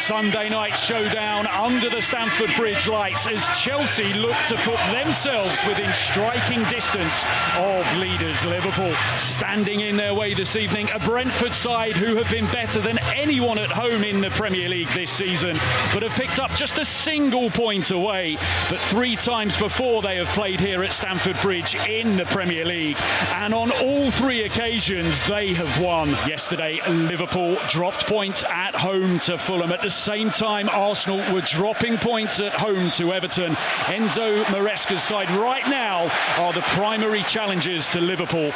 Sunday night showdown under the Stamford Bridge lights as Chelsea look to put themselves within striking distance of leaders Liverpool. Standing in their way this evening, a Brentford side who have been better than anyone at home in the Premier League this season, but have picked up just a single point away. But 3 times before they have played here at Stamford Bridge in the Premier League, and on all 3 occasions they have won. Yesterday, Liverpool dropped points at home to Fulham. At the same time, Arsenal were dropping points at home to Everton. Enzo Maresca's side right now are the primary challengers to Liverpool.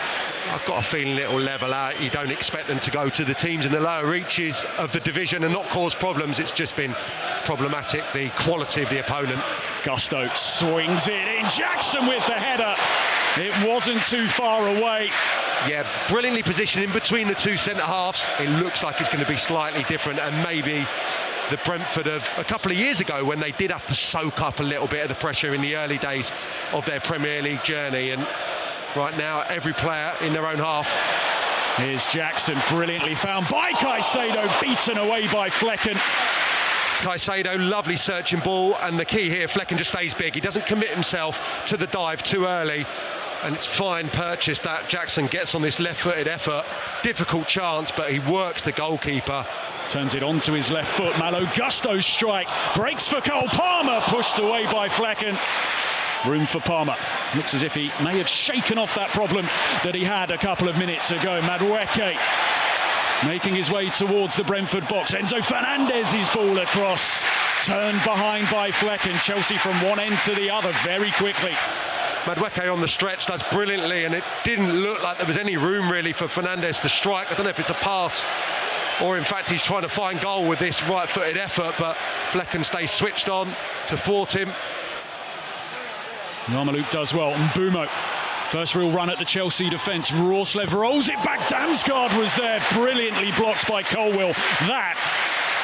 I've got a feeling it'll level out. You don't expect them to go to the teams in the lower reaches of the division and not cause problems. It's just been problematic, the quality of the opponent. Gusto swings it in. Jackson with the header. It wasn't too far away. Yeah, brilliantly positioned in between the 2 centre-halves. It looks like it's going to be slightly different, and maybe the Brentford of a couple of years ago when they did have to soak up a little bit of the pressure in the early days of their Premier League journey. And right now, every player in their own half. Here's Jackson, brilliantly found by Caicedo, beaten away by Flecken. Caicedo, lovely searching ball, and the key here, Flecken just stays big. He doesn't commit himself to the dive too early, and it's fine purchase that Jackson gets on this left-footed effort. Difficult chance, but he works the goalkeeper. Turns it onto his left foot. Malo Gusto's strike, breaks for Cole Palmer, pushed away by Flecken. Room for Palmer. Looks as if he may have shaken off that problem that he had a couple of minutes ago. Madueke making his way towards the Brentford box. Enzo Fernandez's ball across. Turned behind by Flecken. Chelsea from one end to the other very quickly. Madueke on the stretch does brilliantly, and it didn't look like there was any room really for Fernandez to strike. I don't know if it's a pass or in fact he's trying to find goal with this right-footed effort, but Flecken stays switched on to thwart him. Yarmouk does well. Mbeumo, first real run at the Chelsea defence. Rorslev rolls it back. Damsgaard was there, brilliantly blocked by Colwill. That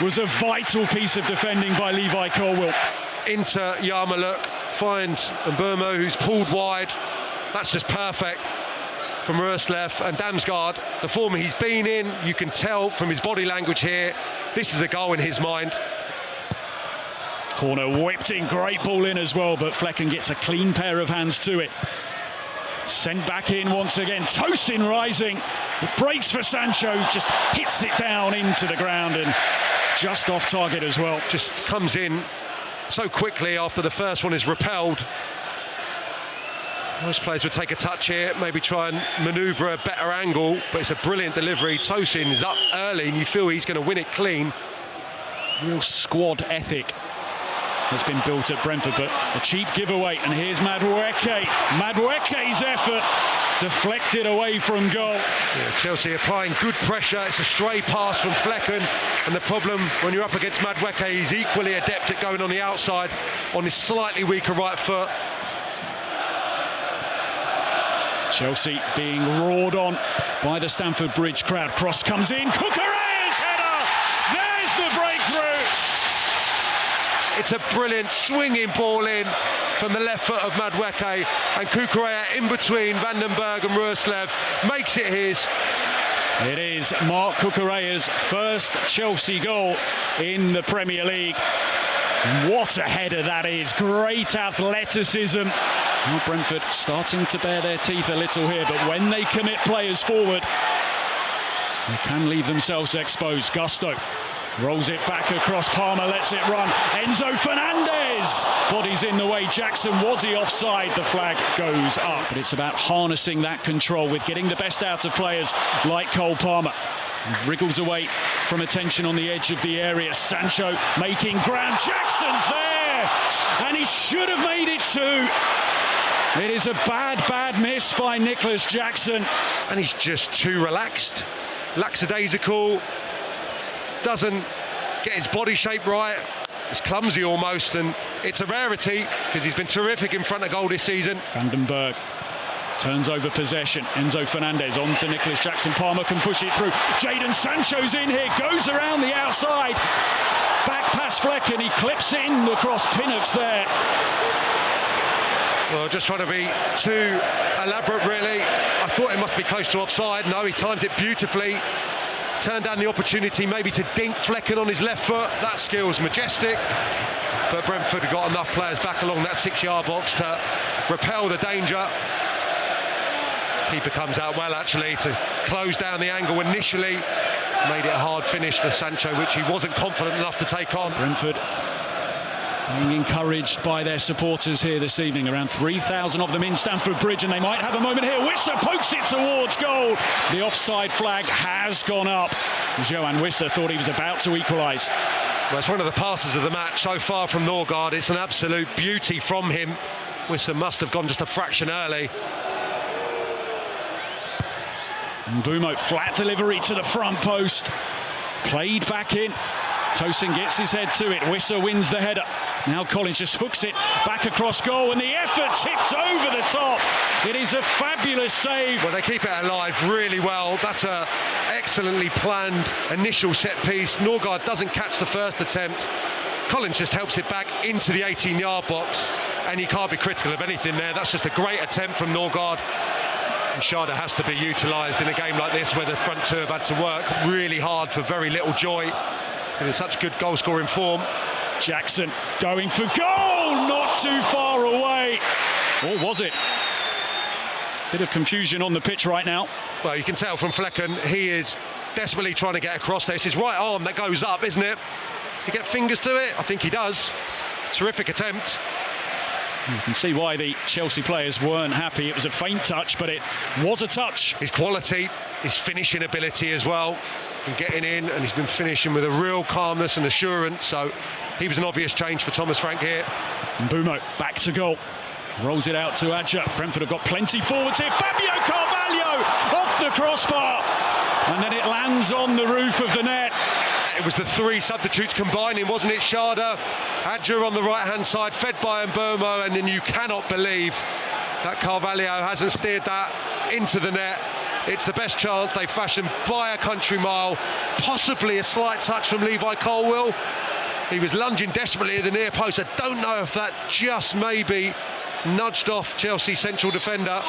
was a vital piece of defending by Levi Colwill. Into Yarmouk, finds Mbeumo, who's pulled wide. That's just perfect from Rorslev. And Damsgaard, the form he's been in, you can tell from his body language here, this is a goal in his mind. Corner whipped in, great ball in as well, but Flecken gets a clean pair of hands to it. Sent back in once again, Tosin rising. It breaks for Sancho, just hits it down into the ground and just off target as well. Just comes in so quickly after the first one is repelled. Most players would take a touch here, maybe try and manoeuvre a better angle, but it's a brilliant delivery. Tosin is up early and you feel he's going to win it clean. Real squad ethic that's been built at Brentford, but a cheap giveaway. And here's Madueke. Madueke's effort deflected away from goal. Yeah, Chelsea applying good pressure. It's a stray pass from Flecken, and the problem when you're up against Madueke, he's equally adept at going on the outside on his slightly weaker right foot. Chelsea being roared on by the Stamford Bridge crowd. Cross comes in. Cucurella's header. There's the breakthrough. It's a brilliant swinging ball in from the left foot of Madueke, and Cucurella in between Vandenberg and Rorslev makes it his. It is Marc Cucurella's first Chelsea goal in the Premier League. What a header that is. Great athleticism. Well, Brentford starting to bare their teeth a little here, but when they commit players forward, they can leave themselves exposed. Gusto rolls it back across. Palmer lets it run. Enzo Fernandez bodies in the way. Jackson, was he offside? The flag goes up. But it's about harnessing that control with getting the best out of players like Cole Palmer. He wriggles away from attention on the edge of the area. Sancho making ground. Jackson's there, and he should have made it too. It is a bad miss by Nicolas Jackson. And he's just too relaxed, lackadaisical, doesn't get his body shape right. It's clumsy almost, and it's a rarity because he's been terrific in front of goal this season. Vandenberg turns over possession. Enzo Fernandez on to Nicolas Jackson. Palmer can push it through. Jadon Sancho's in here, goes around the outside. Back past Flecken, he clips it in across Pinnocks there. Well, just trying to be too elaborate, really. I thought it must be close to offside. No, he times it beautifully. turned down the opportunity maybe to dink Flecken on his left foot. That skill's majestic. But Brentford have got enough players back along that 6-yard box to repel the danger. Keeper comes out well, actually, to close down the angle initially. Made it a hard finish for Sancho, which he wasn't confident enough to take on. Brentford being encouraged by their supporters here this evening. Around 3,000 of them in Stamford Bridge, and they might have a moment here. Wissa pokes it towards goal. The offside flag has gone up. Johan Wissa thought he was about to equalise. Well, it's one of the passes of the match so far from Norgard. It's an absolute beauty from him. Wissa must have gone just a fraction early. Mbeumo, flat delivery to the front post. Played back in. Tosin gets his head to it. Wissa wins the header. Now Collins just hooks it back across goal, and the effort tipped over the top. It is a fabulous save. Well, they keep it alive really well. That's a excellently planned initial set piece. Norgard doesn't catch the first attempt. Collins just helps it back into the 18-yard box, and you can't be critical of anything there. That's just a great attempt from Norgard. And Sharda has to be utilised in a game like this, where the front two have had to work really hard for very little joy. And in such good goal-scoring form. Jackson going for goal, not too far away. Or was it? Bit of confusion on the pitch right now. Well, you can tell from Flecken, he is desperately trying to get across there. It's his right arm that goes up, isn't it? Does he get fingers to it? I think he does. Terrific attempt. You can see why the Chelsea players weren't happy. It was a faint touch, but it was a touch. His quality, his finishing ability as well. And getting in, and he's been finishing with a real calmness and assurance, so he was an obvious change for Thomas Frank here. Mbeumo back to goal, rolls it out to Adja. Brentford have got plenty forwards here. Fabio Carvalho off the crossbar, and then it lands on the roof of the net. It was the three substitutes combining, wasn't it? Sharda, Adja on the right hand side, fed by Mbeumo, and then you cannot believe that Carvalho hasn't steered that into the net. It's the best chance they've fashioned by a country mile. Possibly a slight touch from Levi Colwill. He was lunging desperately at the near post. I don't know if that just maybe nudged off Chelsea central defender.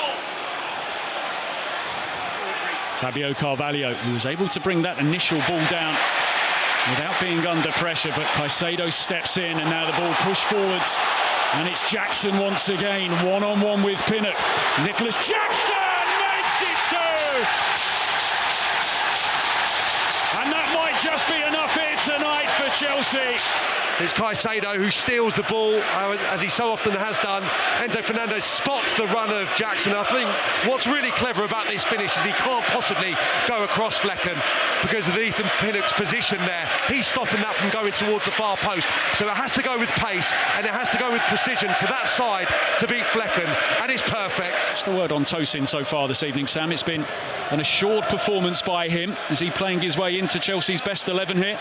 Fabio Carvalho, who was able to bring that initial ball down without being under pressure, but Caicedo steps in, and now the ball pushed forwards. And it's Jackson once again, one-on-one with Pinnock. Nicolas Jackson! And that might just be enough here tonight for Chelsea. It's Caicedo who steals the ball, as he so often has done. Enzo Fernandez spots the run of Jackson. I think what's really clever about this finish is he can't possibly go across Flecken because of Ethan Pinnock's position there. He's stopping that from going towards the far post. So it has to go with pace, and it has to go with precision to that side to beat Flecken, and it's perfect. Just a word on Tosin so far this evening, Sam. It's been an assured performance by him. Is he playing his way into Chelsea's best 11 here?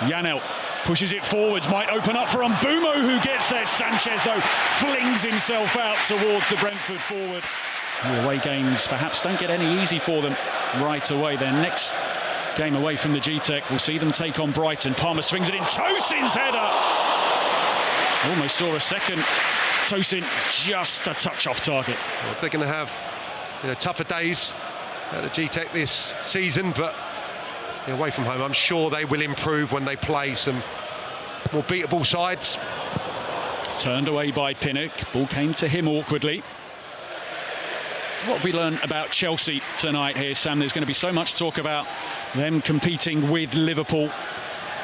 Janel pushes it forwards, might open up for Mbeumo, who gets there. Sanchez, though, flings himself out towards the Brentford forward. The away games perhaps don't get any easy for them right away. Their next game away from the G-Tech will see them take on Brighton. Palmer swings it in. Tosin's header! Almost saw a second. Tosin just a touch off target. Well, if they're going to have tougher days at the G-Tech this season, but away from home, I'm sure they will improve when they play some more beatable sides. Turned away by Pinnock. Ball came to him awkwardly. What have we learned about Chelsea tonight here, Sam? There's going to be so much talk about them competing with Liverpool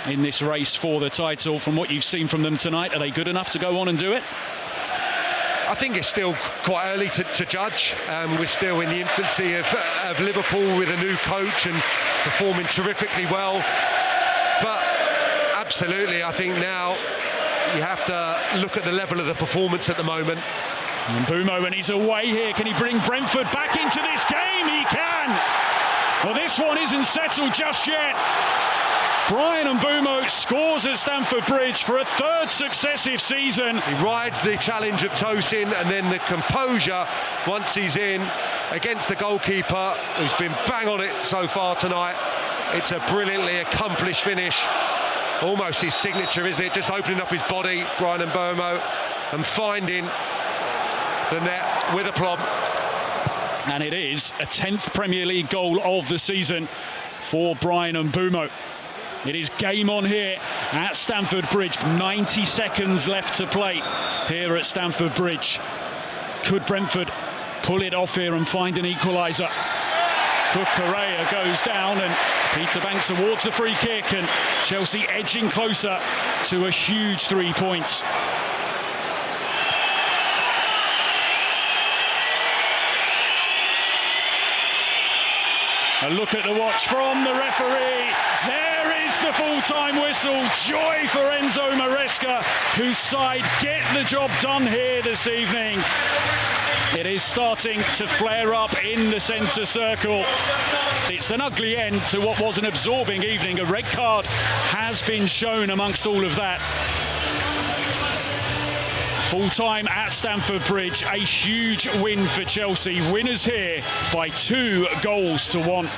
in this race for the title. From what you've seen from them tonight, are they good enough to go on and do it? I think it's still quite early to judge. We're still in the infancy of Liverpool with a new coach and performing terrifically well. But absolutely, I think now you have to look at the level of the performance at the moment. And Mbeumo, when he's away here, can he bring Brentford back into this game? He can! Well, this one isn't settled just yet. Bryan Mbeumo scores at Stamford Bridge for a third successive season. He rides the challenge of Tosin, and then the composure once he's in against the goalkeeper, who's been bang on it so far tonight. It's a brilliantly accomplished finish. Almost his signature, isn't it? Just opening up his body, Bryan Mbeumo, and finding the net with aplomb. And it is a 10th Premier League goal of the season for Bryan Mbeumo. It is game on here at Stamford Bridge. 90 seconds left to play here at Stamford Bridge. Could Brentford pull it off here and find an equaliser? Cucurella goes down and Peter Banks awards the free kick, and Chelsea edging closer to a huge 3 points. A look at the watch from the referee. There is the full-time whistle. Joy for Enzo Maresca, whose side get the job done here this evening. It is starting to flare up in the centre circle. It's an ugly end to what was an absorbing evening. A red card has been shown amongst all of that. Full-time at Stamford Bridge, a huge win for Chelsea. Winners here by 2 goals to 1.